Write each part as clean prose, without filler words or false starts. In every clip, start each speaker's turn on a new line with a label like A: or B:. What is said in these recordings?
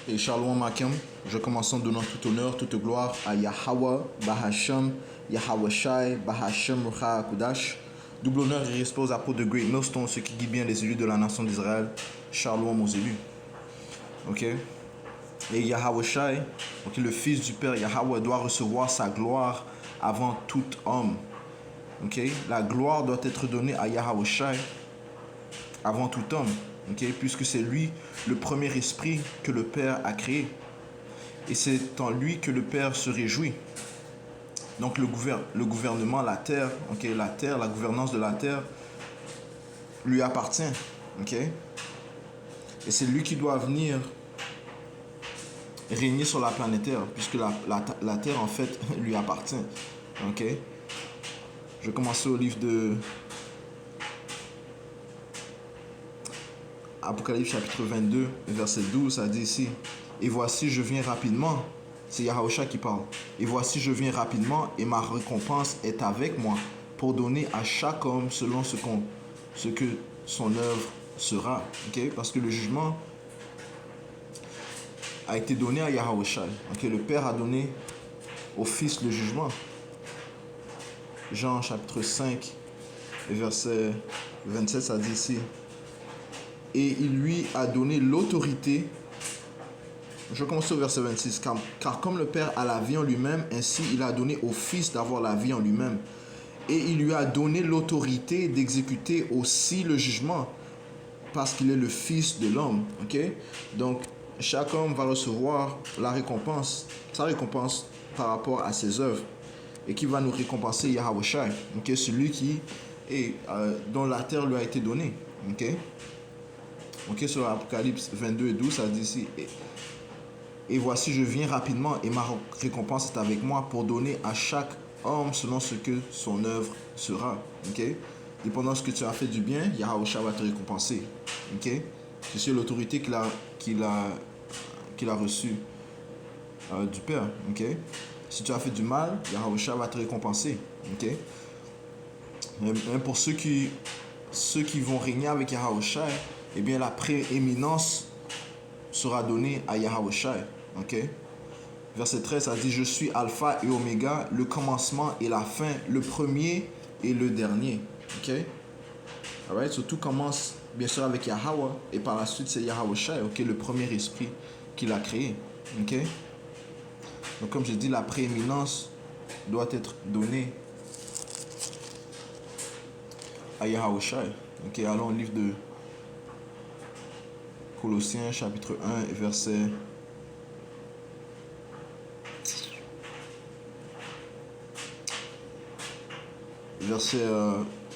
A: Et Shalom Makim, je commence en donnant tout honneur, toute gloire à Yahweh, Bahasham, Yahweh Shai, Bahasham, Rucha Kudash. Double honneur et respect aux apôtres de Great Millstone, ceux qui guident bien les élus de la nation d'Israël. Shalom aux élus. Ok. Et Yahweh Shai, okay, le fils du Père Yahweh doit recevoir sa gloire avant tout homme. Ok. La gloire doit être donnée à Yahweh Shai avant tout homme. Okay, puisque c'est lui le premier esprit que le Père a créé. Et c'est en lui que le Père se réjouit. Donc le gouvernement, la terre, okay, la gouvernance de la terre lui appartient. Okay? Et c'est lui qui doit venir régner sur la planète Terre, puisque la terre en fait lui appartient. Okay? Je vais commencer au livre de Apocalypse chapitre 22, verset 12, ça dit ici: et voici je viens rapidement. C'est Yahusha qui parle. Et voici je viens rapidement et ma récompense est avec moi pour donner à chaque homme selon ce que son œuvre sera. Okay? Parce que le jugement a été donné à Yahusha. Okay? Le Père a donné au Fils le jugement. Jean chapitre 5, verset 27, ça dit ici: et il lui a donné l'autorité. Je commence au verset 26. Car comme le Père a la vie en lui-même, ainsi il a donné au Fils d'avoir la vie en lui-même. Et il lui a donné l'autorité d'exécuter aussi le jugement, parce qu'il est le Fils de l'homme. Okay? Donc, chaque homme va recevoir sa récompense par rapport à ses œuvres. Et qui va nous récompenser? Yahweh Shai. Okay? Celui dont la terre lui a été donnée. Okay? Okay, sur Apocalypse 22 et 12, ça dit ici: et voici je viens rapidement et ma récompense est avec moi pour donner à chaque homme selon ce que son œuvre sera. Okay? Dépendant de ce que tu as fait du bien, Yahusha va te récompenser. Okay? C'est l'autorité qu'il a reçue du Père. Okay? Si tu as fait du mal, Yahusha va te récompenser. Okay? Même pour ceux qui vont régner avec Yahusha, eh bien la prééminence sera donnée à Yahusha. Okay? Verset 13, ça dit: je suis Alpha et Oméga, le commencement et la fin, le premier et le dernier. Okay? Alright? So, tout commence bien sûr avec Yahweh et par la suite c'est Yahusha, okay? Le premier esprit qu'il a créé. Okay? Donc comme je dis, la prééminence doit être donnée à Yahusha. Okay? Allons au livre de Colossiens chapitre 1 verset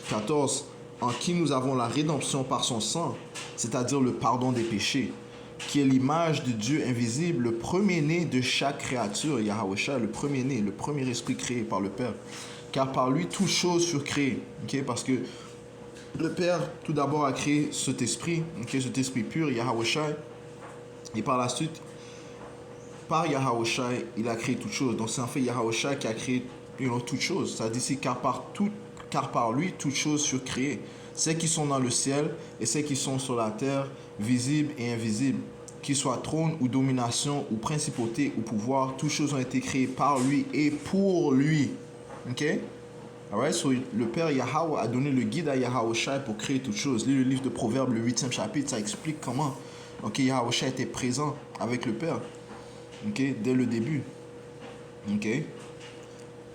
A: 14, en qui nous avons la rédemption par son sang, c'est-à-dire le pardon des péchés, qui est l'image de Dieu invisible, le premier-né de chaque créature, Yahusha, le premier-né, le premier esprit créé par le Père. Car par lui, toutes choses furent créées. Okay? Parce que le Père, tout d'abord, a créé cet esprit, okay? Cet esprit pur, Yahusha, et par la suite, par Yahusha, il a créé toutes choses. Donc c'est en fait Yahusha qui a créé toutes choses. Ça dit ici: car par lui, toutes choses furent créées, celles qui sont dans le ciel et celles qui sont sur la terre, visibles et invisibles, qu'ils soient trône ou domination ou principauté ou pouvoir, toutes choses ont été créées par lui et pour lui. Ok? Alright, so le Père Yahweh a donné le guide à Yahusha pour créer toutes choses. Lis le livre de Proverbes, le 8e chapitre, ça explique comment Yahusha était présent avec le Père. Okay? Dès le début. Okay?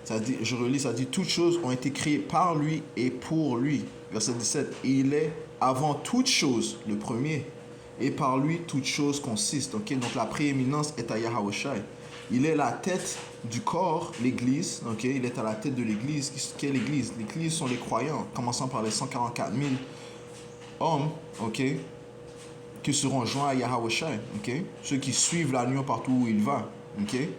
A: Ça dit, je relis, ça dit: toutes choses ont été créées par lui et pour lui. Verset 17, et il est avant toutes choses le premier, et par lui toutes choses consistent. Okay? Donc la prééminence est à Yahusha. Il est la tête du corps, l'église. Okay? Il est à la tête de l'église. Qu'est l'église? L'église sont les croyants, commençant par les 144 000 hommes, okay, qui seront joints à Yahusha. Okay? Ceux qui suivent l'agneau partout où il va. Okay?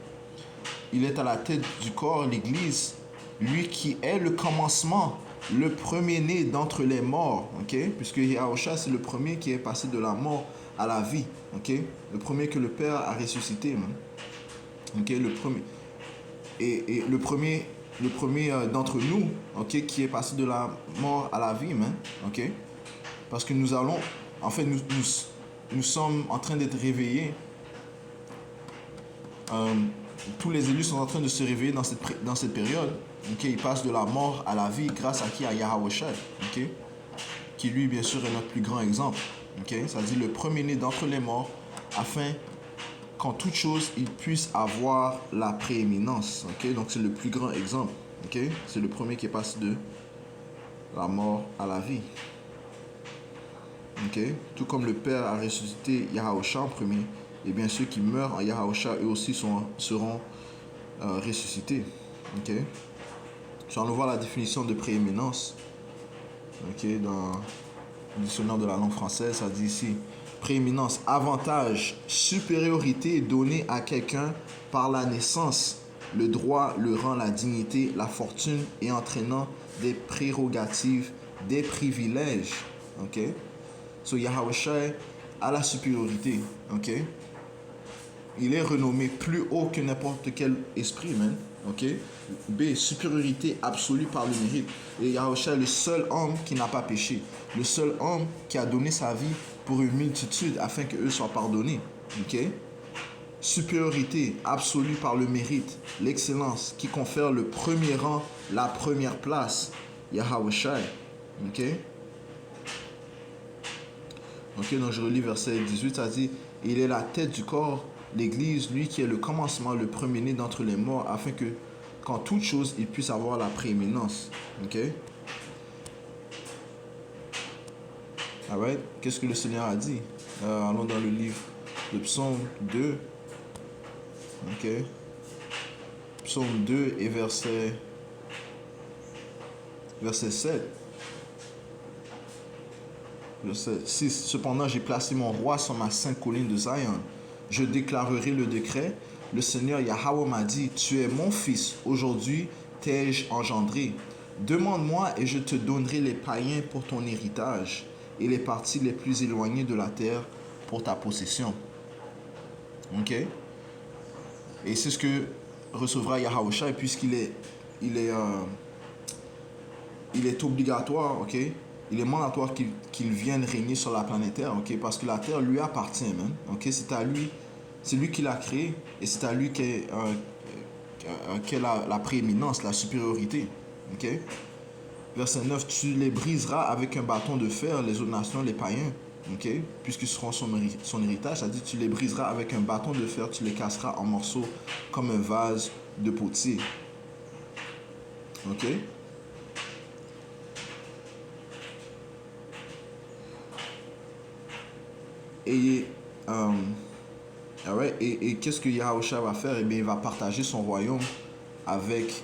A: Il est à la tête du corps, l'église, lui qui est le commencement, le premier-né d'entre les morts. Okay? Puisque Yahusha, c'est le premier qui est passé de la mort à la vie. Okay? Le premier que le Père a ressuscité. Okay? Le premier. Et le premier d'entre nous, okay, qui est passé de la mort à la vie. Okay? Parce que nous sommes en train d'être réveillés euh, tous les élus sont en train de se réveiller dans cette période. Okay? Ils passent de la mort à la vie grâce à qui? À Yahweh Shai. Okay? Qui lui, bien sûr, est notre plus grand exemple. Okay? Ça dit le premier-né d'entre les morts, afin qu'en toute chose, il puisse avoir la prééminence. Okay? Donc, c'est le plus grand exemple. Okay? C'est le premier qui est passé de la mort à la vie. Okay? Tout comme le Père a ressuscité Yahusha en premier, et bien ceux qui meurent en Yahusha, eux aussi seront ressuscités. Okay? Si on voit la définition de prééminence, okay, dans le dictionnaire de la langue française, ça dit ici prééminence, avantage, supériorité donnée à quelqu'un par la naissance, le droit, le rang, la dignité, la fortune et entraînant des prérogatives, des privilèges. Okay? So Yahweh Shai a la supériorité. Okay? Il est renommé plus haut que n'importe quel esprit, man. Okay? B, supériorité absolue par le mérite. Et Yahweh Shai est le seul homme qui n'a pas péché. Le seul homme qui a donné sa vie pour une multitude afin qu'eux soient pardonnés. Okay? Supériorité absolue par le mérite. L'excellence qui confère le premier rang, la première place. Yahweh Shai. Okay? Ok, donc je relis verset 18, ça dit, il est la tête du corps, l'Église, lui qui est le commencement, le premier-né d'entre les morts, afin que, qu'en toute chose, il puisse avoir la prééminence. Ok? Alright, qu'est-ce que le Seigneur a dit? Allons dans le livre de Psaume 2. Ok? Psaume 2 et verset 7. Verset 6. Cependant, j'ai placé mon roi sur ma sainte colline de Zion. Je déclarerai le décret. Le Seigneur Yahweh m'a dit, tu es mon fils, aujourd'hui t'ai-je engendré. Demande-moi et je te donnerai les païens pour ton héritage et les parties les plus éloignées de la terre pour ta possession. Ok? Et c'est ce que recevra Yahweh Shai puisqu'il est obligatoire, ok? Il est mandatoire qu'il vienne régner sur la planète Terre, ok? Parce que la Terre lui appartient, man. Ok? C'est à lui, c'est lui qui l'a créé et c'est à lui qu'est la prééminence, la supériorité, ok? Verset 9, tu les briseras avec un bâton de fer, les autres nations, les païens, ok? Puisqu'ils seront son héritage, ça dit tu les briseras avec un bâton de fer, tu les casseras en morceaux comme un vase de potier, ok? Et qu'est-ce que Yahusha va faire? Eh bien, il va partager son royaume avec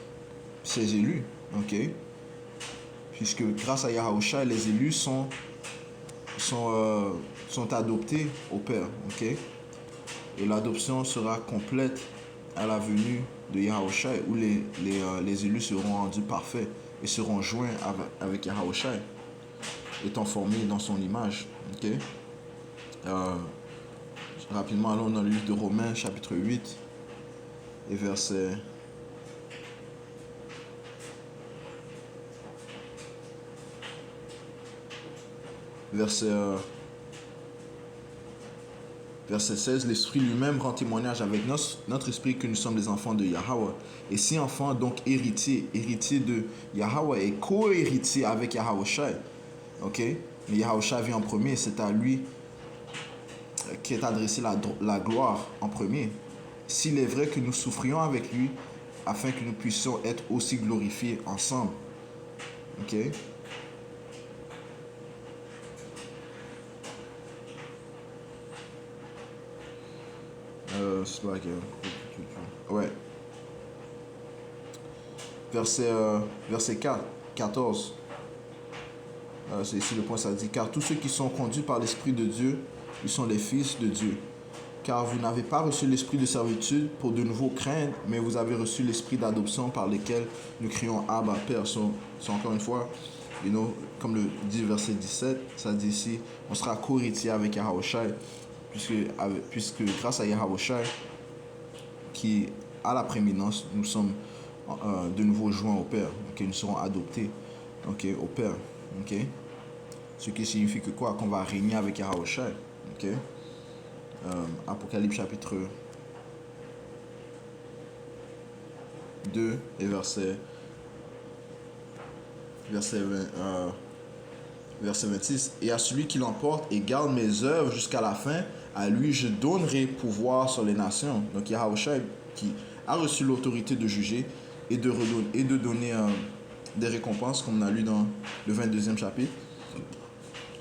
A: ses élus. Ok? Puisque grâce à Yahusha, les élus sont adoptés au Père. Ok? Et l'adoption sera complète à la venue de Yahusha, où les élus seront rendus parfaits et seront joints avec Yahusha, étant formés dans son image. Ok? Rapidement, allons dans le livre de Romains, chapitre 8, et verset 16, l'Esprit lui-même rend témoignage avec notre esprit que nous sommes les enfants de Yahweh. Et si enfants, donc héritier de Yahweh et co-héritier avec Yahweh Shai. Ok? Mais Yahweh Shai vient en premier, c'est à lui qui est adressé la gloire en premier. S'il est vrai que nous souffrions avec lui, afin que nous puissions être aussi glorifiés ensemble. Ok? Ouais. Verset 4, 14. C'est ici le point, ça dit, car tous ceux qui sont conduits par l'Esprit de Dieu, ils sont les fils de Dieu. Car vous n'avez pas reçu l'esprit de servitude pour de nouveaux craindre, mais vous avez reçu l'esprit d'adoption par lequel nous crions Abba, Père. C'est encore une fois, comme le dit verset 17, ça dit ici, on sera co-héritier avec Yahweh Shai, puisque grâce à Yahweh Shai, qui a la prééminence, nous sommes de nouveau joints au Père. Okay? Nous serons adoptés, okay, au Père. Okay? Ce qui signifie que quoi? Qu'on va régner avec Yahweh Shai. Okay? Apocalypse chapitre 2 et verset 26. Et à celui qui l'emporte et garde mes œuvres jusqu'à la fin, à lui je donnerai pouvoir sur les nations. Donc Yahushua qui a reçu l'autorité de juger et de donner des récompenses, comme on a lu dans le 22e chapitre.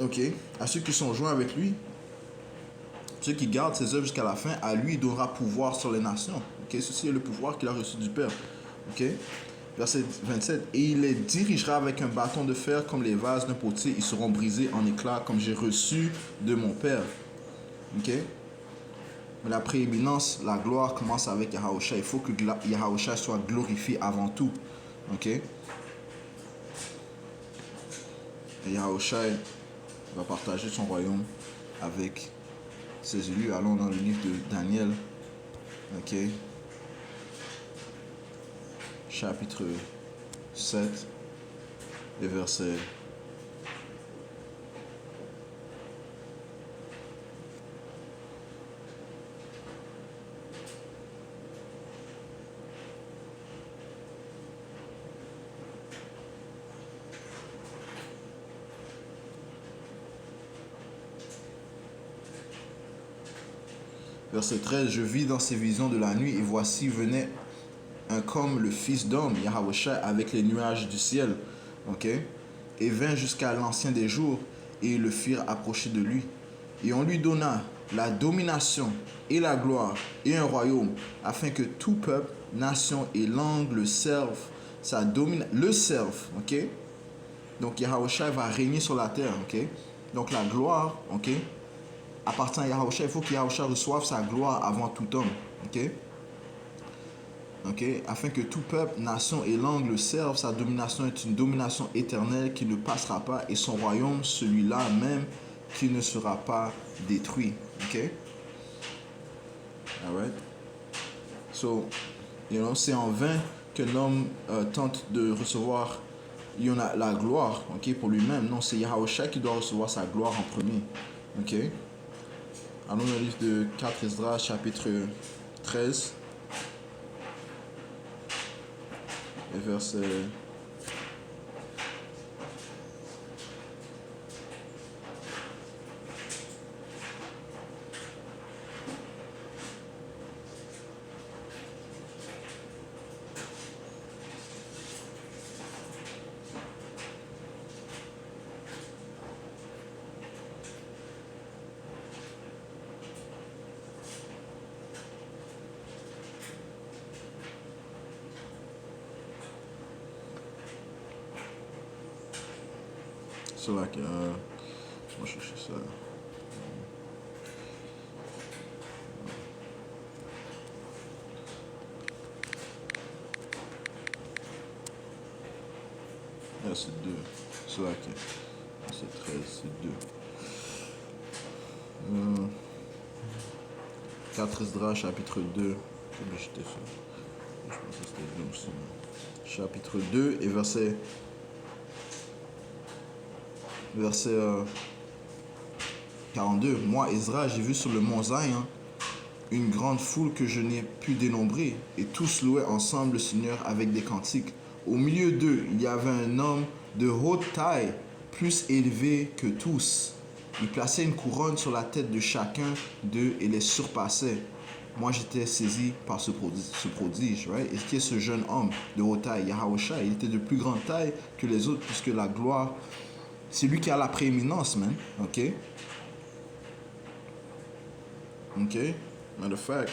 A: Ok. À ceux qui sont joints avec lui, ceux qui gardent ses œuvres jusqu'à la fin, à lui il donnera pouvoir sur les nations. Ok. Ceci est le pouvoir qu'il a reçu du Père. Ok. Verset 27. Et il les dirigera avec un bâton de fer comme les vases d'un potier. Ils seront brisés en éclats comme j'ai reçu de mon Père. Ok. Mais la prééminence, la gloire commence avec Yahushua. Il faut que Yahushua soit glorifié avant tout. Ok. Et Yahushua va partager son royaume avec ses élus. Allons dans le livre de Daniel. Ok. Chapitre 7 et verset Verset 13, je vis dans ces visions de la nuit, et voici venait un comme le Fils d'homme, Yahushua, avec les nuages du ciel. Ok? Et vint jusqu'à l'ancien des jours, et ils le firent approcher de lui. Et on lui donna la domination et la gloire et un royaume, afin que tout peuple, nation et langue le servent. Le servent, ok? Donc Yahushua va régner sur la terre, ok? Donc la gloire, ok, appartient à Yahushua. Il faut que Yahushua reçoive sa gloire avant tout homme, ok? Ok? Afin que tout peuple, nation et langue le servent. Sa domination est une domination éternelle qui ne passera pas, et son royaume, celui-là même, qui ne sera pas détruit. Ok? Alright? So, c'est en vain qu'un homme tente de recevoir la gloire, ok, pour lui-même. Non, c'est Yahushua qui doit recevoir sa gloire en premier. Ok? Allons dans le livre de 4 Esdras, chapitre 13, et verset... C'est là que... je vais chercher ça. C'est 2. C'est là que... C'est 13, c'est 2. 4 Esdras, chapitre 2. Je pense que c'était 2 aussi. Chapitre 2 et verset 42. Moi, Ezra, j'ai vu sur le mont Zion une grande foule que je n'ai pu dénombrer, et tous louaient ensemble le Seigneur avec des cantiques. Au milieu d'eux, il y avait un homme de haute taille, plus élevé que tous. Il plaçait une couronne sur la tête de chacun d'eux et les surpassait. Moi, j'étais saisi par ce prodige, right? Et qui est ce jeune homme de haute taille? Yahushua, il était de plus grande taille que les autres, puisque la gloire, c'est lui qui a la prééminence, man. Ok? Ok? Matter of fact,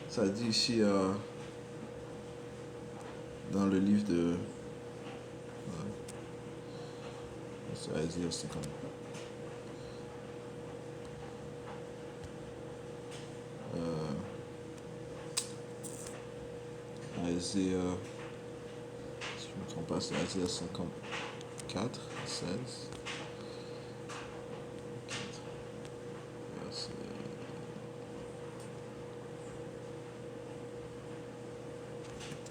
A: ça dit ici dans le livre de... ça va dire, c'est comme... Isaiah, si je ne me trompe pas, c'est Isaiah 54, 16.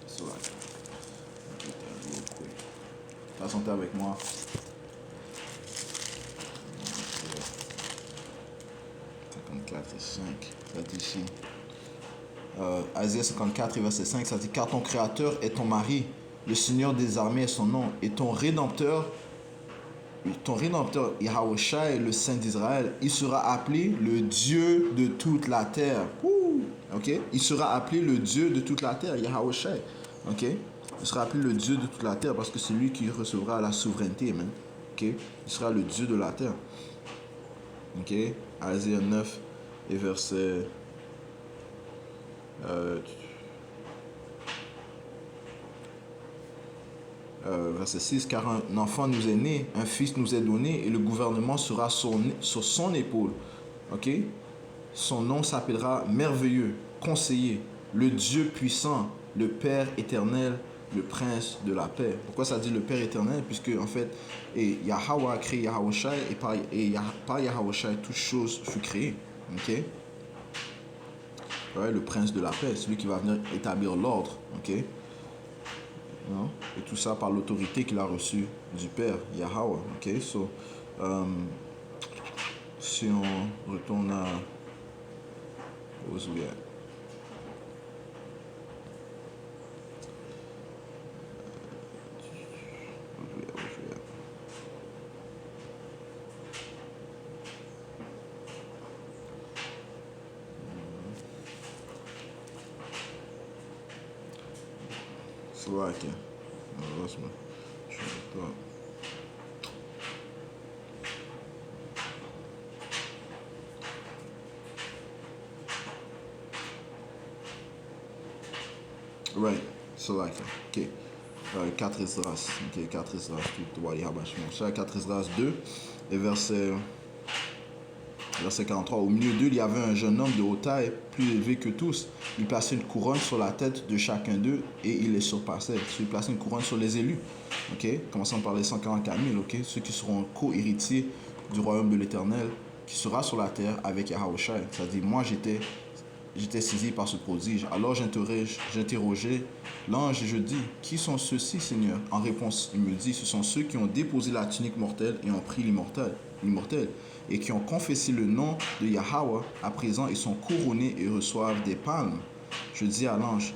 A: C'est là. Patientez avec moi. 54 et 5. Ça dit ici. Isaïe 54 et verset 5, ça dit car ton créateur est ton mari, le Seigneur des armées est son nom, et ton rédempteur Yahawashi, le Saint d'Israël, il sera appelé le Dieu de toute la terre. Ok? Il sera appelé le Dieu de toute la terre, Yahawashi. Ok? Il sera appelé le Dieu de toute la terre parce que c'est lui qui recevra la souveraineté, man. Ok? Il sera le Dieu de la terre. Ok? Isaïe 9 et verset verset 6, car un enfant nous est né, un fils nous est donné, et le gouvernement sera sur son épaule. Ok? Son nom s'appellera merveilleux, conseiller, le Dieu puissant, le Père éternel, le prince de la paix. Pourquoi ça dit le Père éternel? Puisque en fait, Yahweh a créé Yahawashi, et par Yahawashi, toute chose fut créée. Ok? Ouais, le prince de la paix, celui qui va venir établir l'ordre. Ok? Non? Et tout ça par l'autorité qu'il a reçue du Père, Yahweh. Ok? So, si on retourne à Josué. Slovakia. I lost my train of thought. Right, Slovakia. Ok. 4 Esdras. Ok, 4 Esdras. Tout le monde. 4 Esdras 2 et verset 43. Au milieu d'eux, il y avait un jeune homme de haute taille, plus élevé que tous. Il plaçait une couronne sur la tête de chacun d'eux et il les surpassait. Il plaçait une couronne sur les élus. Ok, commençons par les 144 000. Ok, ceux qui seront co-héritiers du royaume de l'Éternel, qui sera sur la terre avec Yahawashi. C'est-à-dire, moi, j'étais saisi par ce prodige. Alors j'interrogeai l'ange et je dis, qui sont ceux-ci, Seigneur? En réponse, il me dit, ce sont ceux qui ont déposé la tunique mortelle et ont pris l'immortel, et qui ont confessé le nom de Yahweh. À présent, ils sont couronnés et reçoivent des palmes. Je dis à l'ange,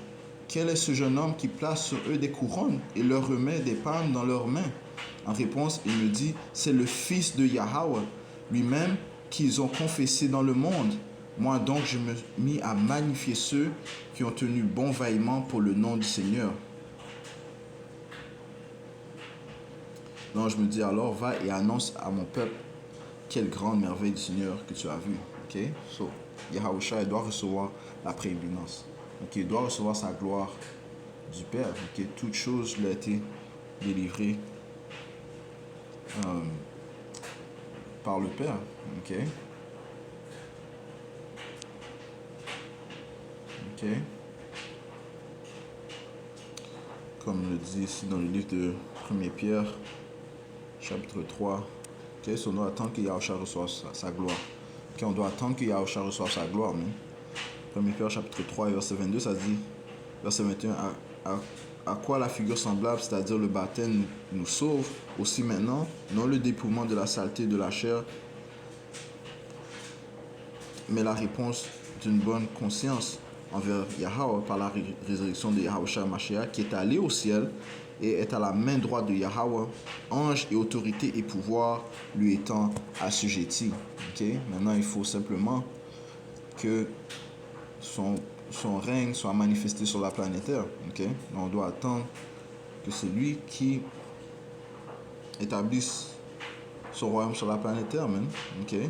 A: quel est ce jeune homme qui place sur eux des couronnes et leur remet des palmes dans leurs mains? En réponse, il me dit, c'est le fils de Yahweh, lui-même qu'ils ont confessé dans le monde. Moi donc, je me mis à magnifier ceux qui ont tenu bon vaillement pour le nom du Seigneur. Donc je me dis alors, va et annonce à mon peuple quelle grande merveille du Seigneur que tu as vue. Ok? So, Yahawashi doit recevoir la prééminence. Ok? Il doit recevoir sa gloire du Père. Ok? Toute chose lui a été délivrée par le Père. Ok? Ok? Comme le dit ici dans le livre de 1 Pierre, chapitre 3. Okay? So, on doit attendre que Yahawashi reçoive sa gloire. Okay? On doit attendre que Yahawashi reçoive sa gloire. 1 Pierre, chapitre 3, verset 22, ça dit, verset 21, à quoi la figure semblable, c'est-à-dire le baptême, nous sauve, aussi maintenant, non le dépouillement de la saleté de la chair, mais la réponse d'une bonne conscience envers Yahweh par la résurrection de Yahawashi Mashiach, qui est allé au ciel et est à la main droite de Yahweh, ange et autorité et pouvoir lui étant assujettis. Okay? Maintenant, il faut simplement que son règne soit manifesté sur la planète Terre. Okay? On doit attendre que c'est lui qui établisse son royaume sur la planète Terre. Okay?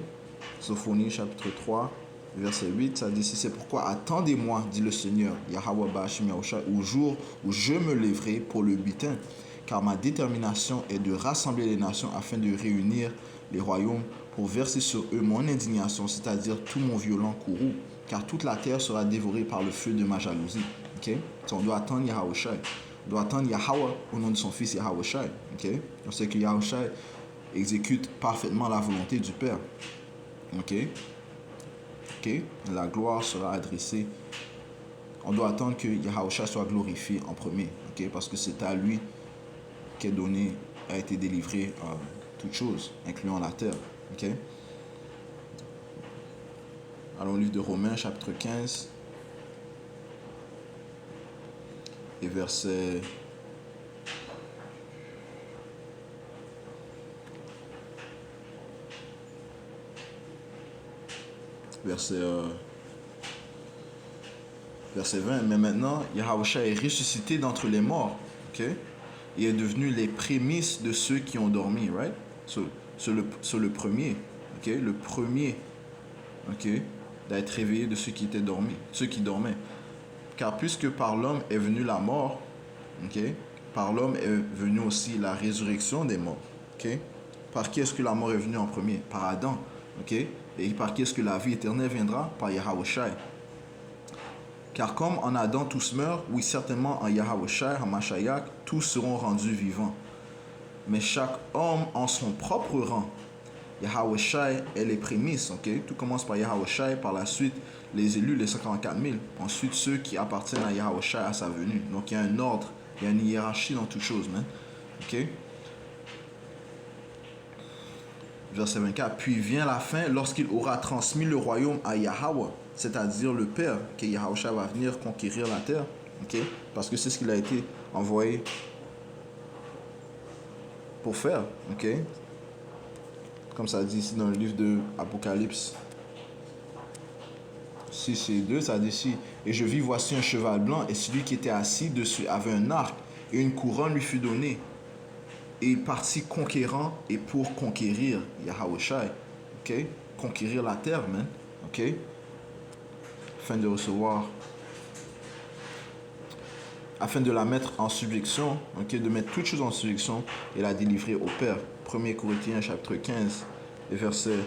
A: Sophonie chapitre 3, verset 8, ça dit, c'est pourquoi attendez-moi, dit le Seigneur, Yahweh Ba'ashim Yahushua, au jour où je me lèverai pour le butin, car ma détermination est de rassembler les nations afin de réunir les royaumes pour verser sur eux mon indignation, c'est-à-dire tout mon violent courroux, car toute la terre sera dévorée par le feu de ma jalousie. Okay? On doit attendre Yahawashi. On doit attendre Yahweh au nom de son fils Yahawashi. Okay? On sait que Yahawashi exécute parfaitement la volonté du Père. Ok? Ok? La gloire sera adressée. On doit attendre que Yahawashi soit glorifié en premier. Ok? Parce que c'est à lui qu'est donné, a été délivré toutes choses, incluant la terre. Ok? Allons au livre de Romains, chapitre 15. et verset... Verset 20. Mais maintenant, Yahushua est ressuscité d'entre les morts. Ok? Il est devenu les prémices de ceux qui ont dormi. Right? Sur le premier. Ok? Le premier. Ok? D'être réveillé de ceux qui étaient dormis. Ceux qui dormaient. Car puisque par l'homme est venue la mort. Ok? Par l'homme est venue aussi la résurrection des morts. Ok? Par qui est-ce que la mort est venue en premier? Par Adam. Ok? Et par qui est-ce que la vie éternelle viendra? Par Yahushua. Car comme en Adam tous meurent, oui certainement en Yahushua, en Mashiach, tous seront rendus vivants. Mais chaque homme en son propre rang. Yahushua est les prémices, ok? Tout commence par Yahushua, par la suite les élus, les 144 000. Ensuite ceux qui appartiennent à Yahushua à sa venue. Donc il y a un ordre, il y a une hiérarchie dans toutes choses, man. Ok? Verset 24. Puis vient la fin lorsqu'il aura transmis le royaume à Yahweh, c'est-à-dire le Père, que Yahushua va venir conquérir la terre. Okay? Parce que c'est ce qu'il a été envoyé pour faire. Okay? Comme ça dit ici dans le livre de Apocalypse 6 et 2, ça dit ici: et je vis, voici un cheval blanc, et celui qui était assis dessus avait un arc, et une couronne lui fut donnée. Et il partit conquérant et pour conquérir Yahushua. Ok? Conquérir la terre, man. Ok? Afin de la mettre en subjection, ok? De mettre toutes choses en subjection et la délivrer au Père. 1 Corinthiens chapitre 15 et verset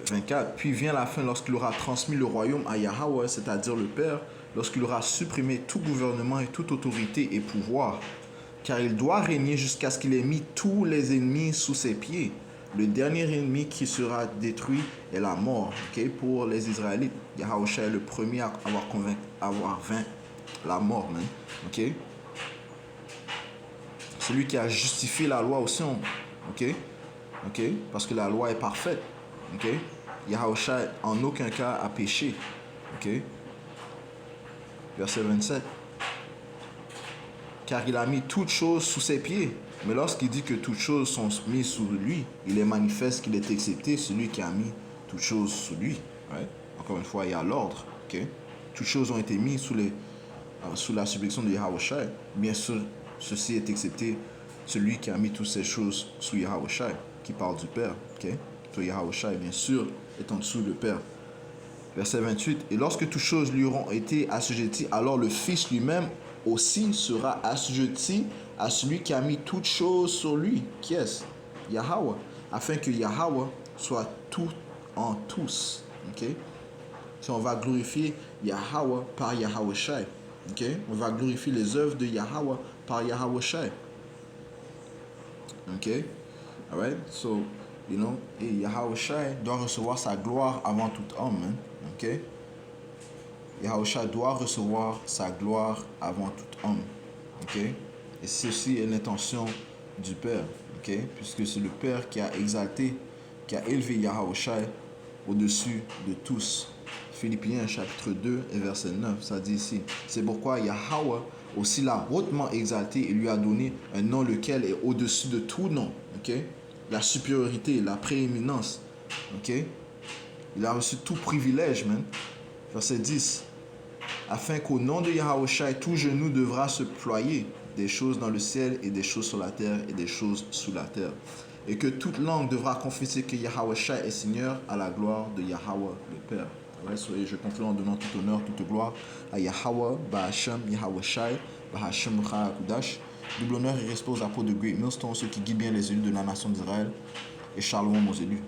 A: 24. Puis vient la fin lorsqu'il aura transmis le royaume à Yahweh, c'est-à-dire le Père, lorsqu'il aura supprimé tout gouvernement et toute autorité et pouvoir. Car il doit régner jusqu'à ce qu'il ait mis tous les ennemis sous ses pieds. Le dernier ennemi qui sera détruit est la mort. Okay? Pour les Israélites, Yahushua est le premier à avoir vaincu la mort. Man. Okay? C'est lui qui a justifié la loi aussi. Okay? Okay? Parce que la loi est parfaite. Okay? Yahushua en aucun cas a péché. Okay? Verset 27. Car il a mis toutes choses sous ses pieds. Mais lorsqu'il dit que toutes choses sont mises sous lui, il est manifeste qu'il est excepté celui qui a mis toutes choses sous lui. Right? Encore une fois, il y a l'ordre. Okay? Toutes choses ont été mises sous la subjection de Yahushua. Bien sûr, ceci est excepté celui qui a mis toutes ces choses sous Yahushua, qui parle du Père. Okay? So Yahushua, bien sûr, est en dessous du Père. Verset 28. Et lorsque toutes choses lui auront été assujetties, alors le Fils lui-même aussi sera assujetti à celui qui a mis toutes choses sur lui. Qui est-ce? Yahweh. Afin que Yahweh soit tout en tous. Okay? Si on va glorifier Yahweh par Yahushua. Okay? On va glorifier les œuvres de Yahweh par Yahushua. Okay? Alright? So, you know, et Yahushua doit recevoir sa gloire avant tout homme. Hein? Okay? Yahushua doit recevoir sa gloire avant tout homme. Okay? Et ceci est l'intention du Père. Okay? Puisque c'est le Père qui a exalté, qui a élevé Yahushua au-dessus de tous. Philippiens chapitre 2 et verset 9, ça dit ici: c'est pourquoi Yahweh aussi l'a hautement exalté et lui a donné un nom lequel est au-dessus de tout nom. Okay? La supériorité, la prééminence. Okay? Il a reçu tout privilège, man. Verset 10. Afin qu'au nom de Yahushua, tout genou devra se ployer, des choses dans le ciel et des choses sur la terre et des choses sous la terre. Et que toute langue devra confesser que Yahushua est Seigneur à la gloire de Yahweh le Père. Et je conclue en donnant tout honneur, toute gloire à Yahweh, Bahashem, Yahushua, Bahashem, Kudash. Double honneur et respect aux apôtres de Great Millstone, ceux qui guident bien les élus de la nation d'Israël. Et shalom aux élus.